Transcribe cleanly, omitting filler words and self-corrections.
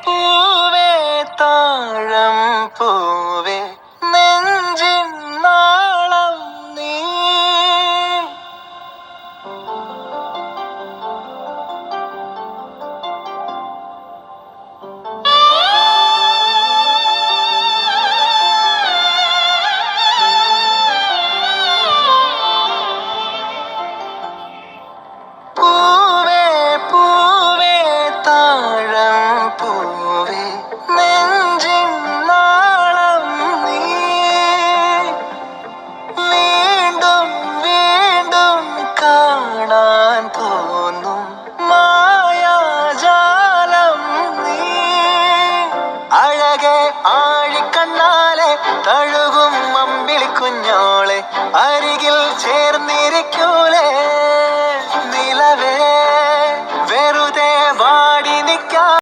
പൂവേ താഴം പൂവേ നെഞ്ചിൻ നാളം നീ. പൂവേ പൂവേ താഴം പൂവേ നെഞ്ചിൻ നാളം നീ. വീണ്ടും വീണ്ടും കാണാൻ തോന്നും മായാജാലം നീ. അഴകെ ആഴിക്കണ്ണാലെ തഴുകും അമ്പിളി കുഞ്ഞോളെ അരികിൽ ചേർന്നിരിക്കൂ